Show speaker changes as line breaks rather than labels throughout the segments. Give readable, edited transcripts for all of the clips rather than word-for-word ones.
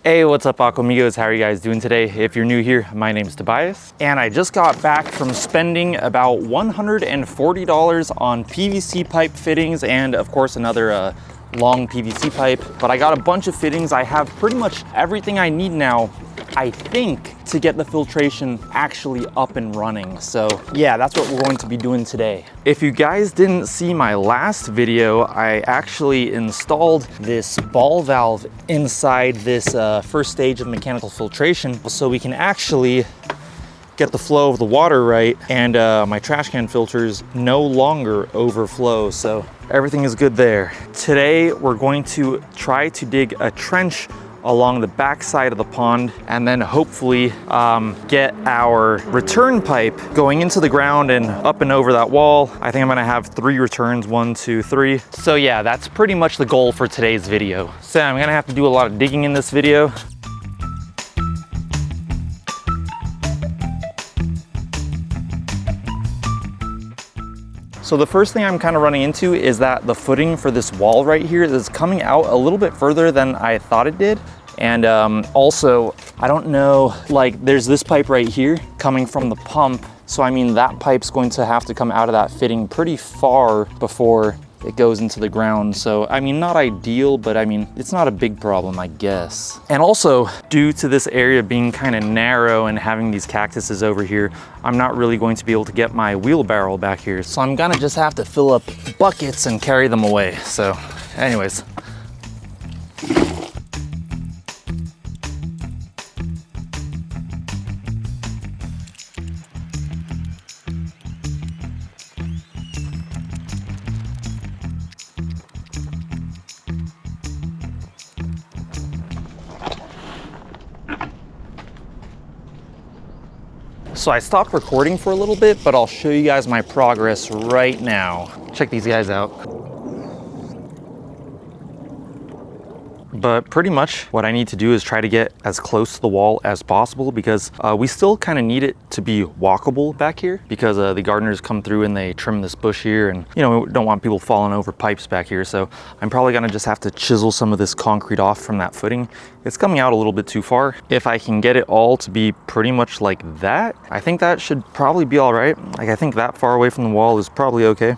Hey, what's up, Aquamigos? How are you guys doing today? If you're new here, my name's Tobias, and I just got back from spending about $140 on PVC pipe fittings and, of course, another long PVC pipe. But I got a bunch of fittings. I have pretty much everything I need now, I think, to get the filtration actually up and running. So yeah, that's what we're going to be doing today. If you guys didn't see my last video, I actually installed this ball valve inside this first stage of mechanical filtration so we can actually get the flow of the water right, and my trash can filters no longer overflow, so everything is good there. Today we're going to try to dig a trench along the back side of the pond and then hopefully get our return pipe going into the ground and up and over that wall. I think I'm gonna have 3 returns, 1, 2, 3. So yeah, that's pretty much the goal for today's video. So I'm gonna have to do a lot of digging in this video. So the first thing I'm kind of running into is that the footing for this wall right here is coming out a little bit further than I thought it did. And also, I don't know, like there's this pipe right here coming from the pump. So I mean, that pipe's going to have to come out of that fitting pretty far before it goes into the ground. So I mean, not ideal, but I mean, it's not a big problem, I guess. And also, due to this area being kind of narrow and having these cactuses over here, I'm not really going to be able to get my wheelbarrow back here. So I'm gonna just have to fill up buckets and carry them away. So anyways. So I stopped recording for a little bit, but I'll show you guys my progress right now. Check these guys out. But pretty much what I need to do is try to get as close to the wall as possible, because we still kind of need it to be walkable back here, because the gardeners come through and they trim this bush here, and you know, we don't want people falling over pipes back here. So I'm probably gonna just have to chisel some of this concrete off from that footing. It's coming out a little bit too far. If I can get it all to be pretty much like that, I think that should probably be all right. Like, I think that far away from the wall is probably okay.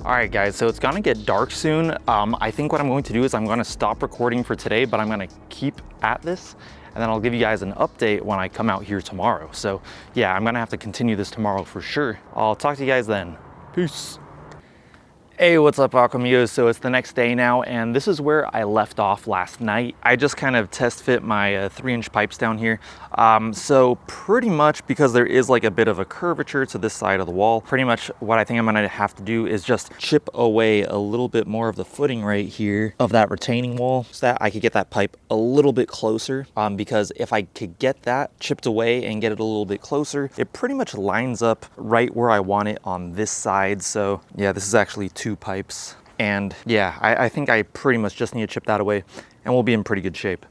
All right, guys, so it's gonna get dark soon. I think what I'm going to do is I'm gonna stop recording for today, but I'm gonna keep at this, and then I'll give you guys an update when I come out here tomorrow. So yeah, I'm gonna have to continue this tomorrow for sure. I'll talk to you guys then. Peace. Hey, what's up, Aquamigos? So it's the next day now, and this is where I left off last night. I just kind of test fit my 3-inch pipes down here. So pretty much, because there is like a bit of a curvature to this side of the wall, pretty much what I think I'm gonna have to do is just chip away a little bit more of the footing right here of that retaining wall, so that I could get that pipe a little bit closer. Because if I could get that chipped away and get it a little bit closer, it pretty much lines up right where I want it on this side. So yeah, this is actually 2 pipes, and yeah, I think I pretty much just need to chip that away and we'll be in pretty good shape.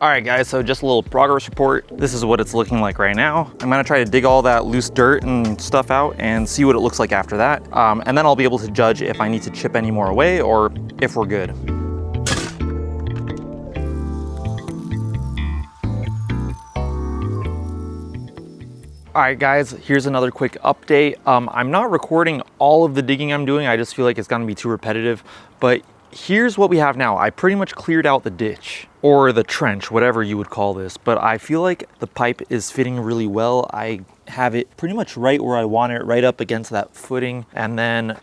All right guys, so just a little progress report. This is what it's looking like right now. I'm gonna try to dig all that loose dirt and stuff out and see what it looks like after that. And then I'll be able to judge if I need to chip any more away or if we're good. All right guys, here's another quick update. I'm not recording all of the digging I'm doing. I just feel like it's gonna be too repetitive, but here's what we have now. I pretty much cleared out the ditch or the trench, whatever you would call this, but I feel like the pipe is fitting really well. I have it pretty much right where I want it, right up against that footing. And then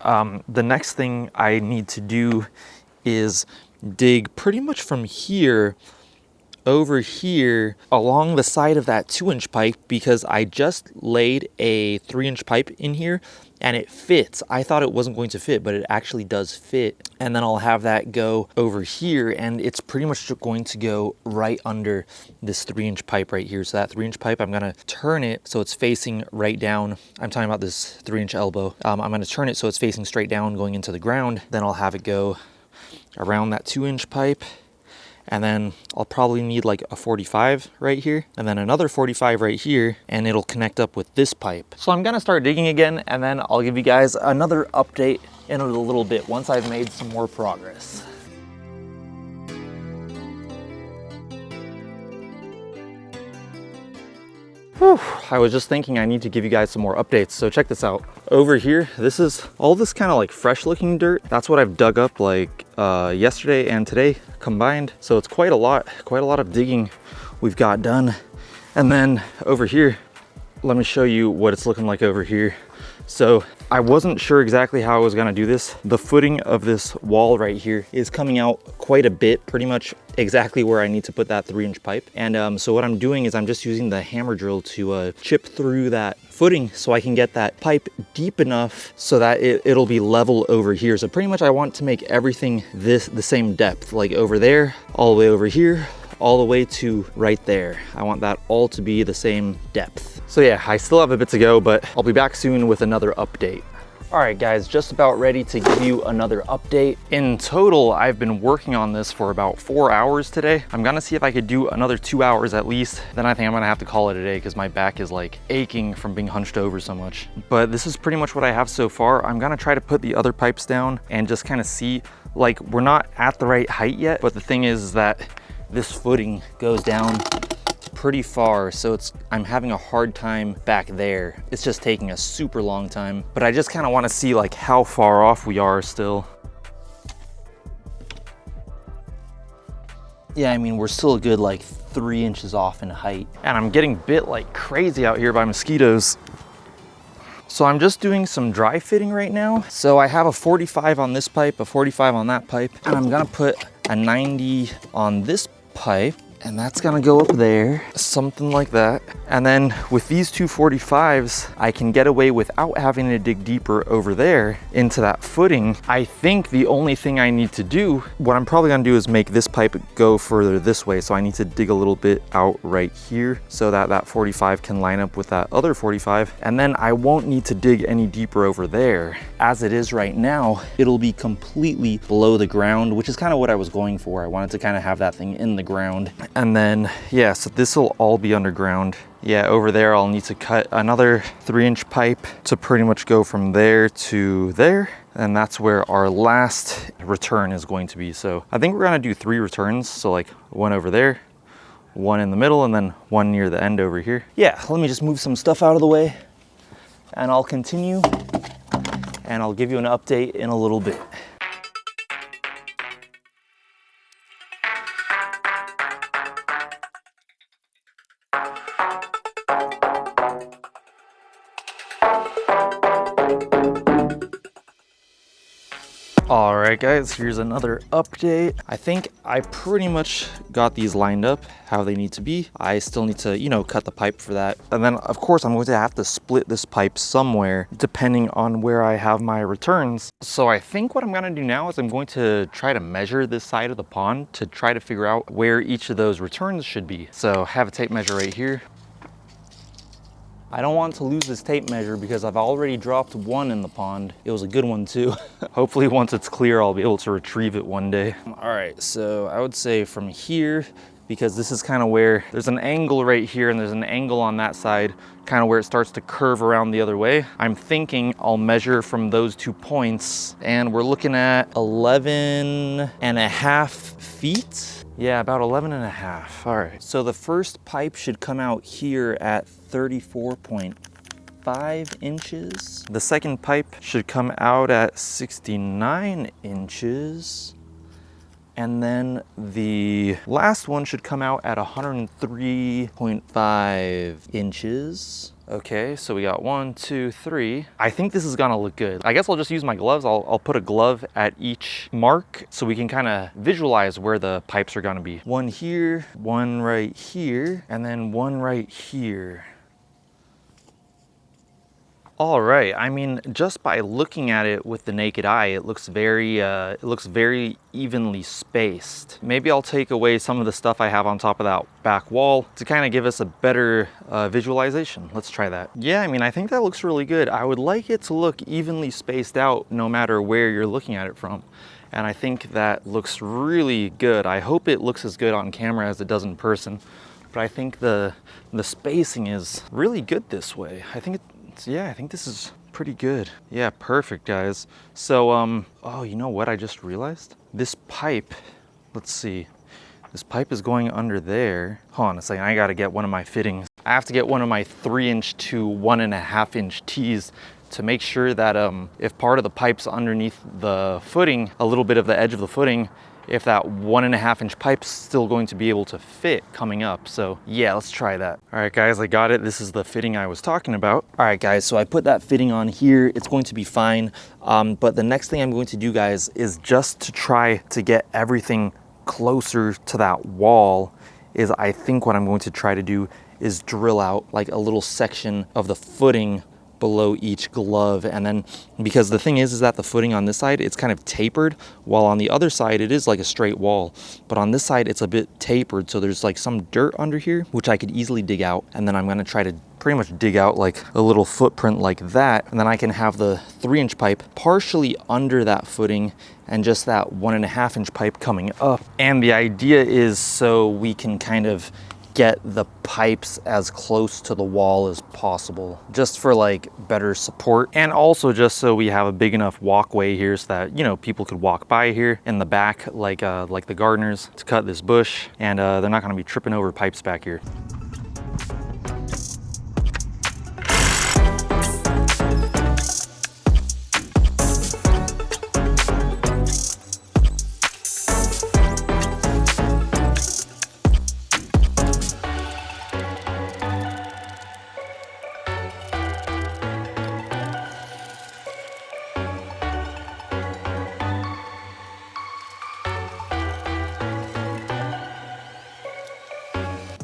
the next thing I need to do is dig pretty much from here over here along the side of that 2-inch pipe, because I just laid a 3-inch pipe in here and it fits. I thought it wasn't going to fit, but it actually does fit. And then I'll have that go over here, and it's pretty much going to go right under this 3-inch pipe right here. So that 3-inch pipe, I'm gonna turn it so it's facing right down. I'm talking about this 3-inch elbow. I'm gonna turn it so it's facing straight down going into the ground. Then I'll have it go around that 2-inch pipe. And then I'll probably need like a 45 right here, and then another 45 right here, and it'll connect up with this pipe. So I'm gonna start digging again, and then I'll give you guys another update in a little bit once I've made some more progress. Whew, I was just thinking I need to give you guys some more updates, so check this out. Over here, this is all this kind of like fresh looking dirt. That's what I've dug up like yesterday and today combined. So it's quite a lot of digging we've got done. And then over here, let me show you what it's looking like over here. So I wasn't sure exactly how I was gonna do this. The footing of this wall right here is coming out quite a bit, pretty much exactly where I need to put that 3-inch pipe. And so what I'm doing is I'm just using the hammer drill to chip through that footing so I can get that pipe deep enough so that it'll be level over here. So pretty much I want to make everything the same depth, like over there, all the way over here, all the way to right there. I want that all to be the same depth. So yeah, I still have a bit to go, but I'll be back soon with another update. All right guys, just about ready to give you another update. In total, I've been working on this for about 4 hours today. I'm gonna see if I could do another 2 hours at least. Then I think I'm gonna have to call it a day because my back is like aching from being hunched over so much. But this is pretty much what I have so far. I'm gonna try to put the other pipes down and just kind of see, like, we're not at the right height yet, but the thing is that this footing goes down pretty far, so I'm having a hard time back there. It's just taking a super long time, but I just kind of want to see like how far off we are still. Yeah, I mean, we're still a good like 3 inches off in height, and I'm getting bit like crazy out here by mosquitoes. So I'm just doing some dry fitting right now. So I have a 45 on this pipe, a 45 on that pipe, and I'm gonna put a 90 on this pipe, and that's gonna go up there, something like that. And then with these two 45s, I can get away without having to dig deeper over there into that footing. I think the only thing I need to do, what I'm probably gonna do is make this pipe go further this way. So I need to dig a little bit out right here so that that 45 can line up with that other 45. And then I won't need to dig any deeper over there. As it is right now, it'll be completely below the ground, which is kind of what I was going for. I wanted to kind of have that thing in the ground. And then, yeah, so this will all be underground. Yeah, over there, I'll need to cut another 3-inch pipe to pretty much go from there to there. And that's where our last return is going to be. So I think we're gonna do 3 returns. So like one over there, one in the middle, and then one near the end over here. Yeah, let me just move some stuff out of the way and I'll continue and I'll give you an update in a little bit. All right guys, here's another update. I think I pretty much got these lined up how they need to be. I still need to, you know, cut the pipe for that. And then of course I'm going to have to split this pipe somewhere depending on where I have my returns. So I think what I'm gonna do now is I'm going to try to measure this side of the pond to try to figure out where each of those returns should be. So I have a tape measure right here. I don't want to lose this tape measure because I've already dropped one in the pond. It was a good one too. Hopefully once it's clear, I'll be able to retrieve it one day. All right, so I would say from here, because this is kind of where there's an angle right here and there's an angle on that side, kind of where it starts to curve around the other way. I'm thinking I'll measure from those 2 points, and we're looking at 11.5 feet. Yeah, about 11.5. All right, so the first pipe should come out here at 34.5 inches. The second pipe should come out at 69 inches. And then the last one should come out at 103.5 inches. Okay, so we got 1, 2, 3. I think this is gonna look good. I guess I'll just use my gloves. I'll put a glove at each mark so we can kind of visualize where the pipes are gonna be. One here, one right here, and then one right here. All right, I mean, just by looking at it with the naked eye, it looks very evenly spaced. Maybe I'll take away some of the stuff I have on top of that back wall to kind of give us a better visualization. Let's try that. Yeah, I mean, I think that looks really good. I would like it to look evenly spaced out no matter where you're looking at it from. And I think that looks really good. I hope it looks as good on camera as it does in person. But I think the spacing is really good this way. Yeah, I think this is pretty good. Yeah, perfect, guys. So, oh, you know what I just realized? This pipe, let's see. This pipe is going under there. Hold on a second, I gotta get one of my fittings. I have to get one of my 3-inch to 1.5-inch tees to make sure that if part of the pipe's underneath the footing, a little bit of the edge of the footing, if that 1.5-inch pipe's still going to be able to fit coming up. So yeah, let's try that. All right, guys, I got it. This is the fitting I was talking about. All right, guys, so I put that fitting on here. It's going to be fine. But the next thing I'm going to do, guys, is just to try to get everything closer to that wall is I think what I'm going to try to do is drill out like a little section of the footing below each glove. And then, because the thing is that the footing on this side, it's kind of tapered, while on the other side it is like a straight wall, but on this side it's a bit tapered, so there's like some dirt under here which I could easily dig out, and then I'm going to try to pretty much dig out like a little footprint like that, and then I can have the 3-inch pipe partially under that footing and just that 1.5-inch pipe coming up. And the idea is so we can kind of get the pipes as close to the wall as possible, just for like better support, and also just so we have a big enough walkway here so that, you know, people could walk by here in the back like the gardeners to cut this bush, and they're not going to be tripping over pipes back here.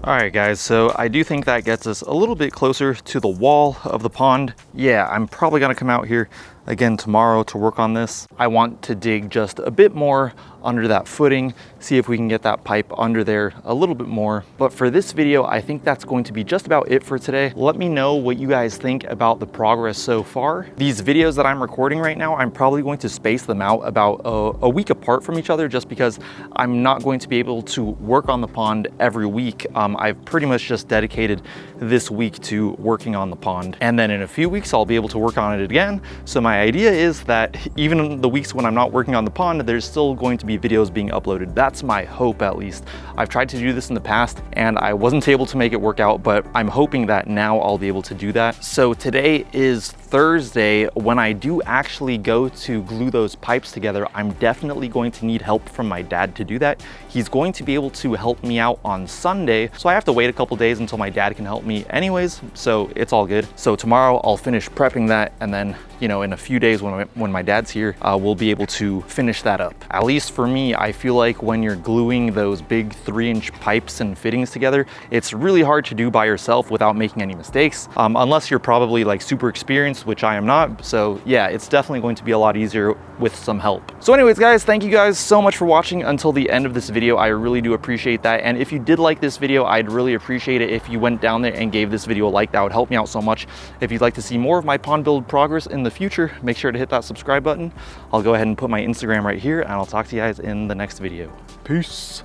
All right, guys, so I do think that gets us a little bit closer to the wall of the pond. Yeah, I'm probably gonna come out here again tomorrow to work on this. I want to dig just a bit more under that footing, see if we can get that pipe under there a little bit more. But for this video, I think that's going to be just about it for today. Let me know what you guys think about the progress so far. These videos that I'm recording right now, I'm probably going to space them out about a week apart from each other, just because I'm not going to be able to work on the pond every week. I've pretty much just dedicated this week to working on the pond, and then in a few weeks I'll be able to work on it again. So my idea is that even in the weeks when I'm not working on the pond, there's still going to be videos being uploaded. That's my hope, at least. I've tried to do this in the past and I wasn't able to make it work out, but I'm hoping that now I'll be able to do that. So today is Thursday. When I do actually go to glue those pipes together, I'm definitely going to need help from my dad to do that. He's going to be able to help me out on Sunday, so I have to wait a couple days until my dad can help me anyways, so it's all good. So tomorrow I'll finish prepping that, and then, you know, in a few days when my dad's here, we'll be able to finish that up. At least for me, I feel like when you're gluing those big 3-inch pipes and fittings together, it's really hard to do by yourself without making any mistakes, unless you're probably like super experienced, which I am not. So yeah, it's definitely going to be a lot easier with some help. So anyways, guys, thank you guys so much for watching until the end of this video. I really do appreciate that. And if you did like this video, I'd really appreciate it if you went down there and gave this video a like. That would help me out so much. If you'd like to see more of my pond build progress in the future, make sure to hit that subscribe button. I'll go ahead and put my Instagram right here, and I'll talk to you guys in the next video. Peace.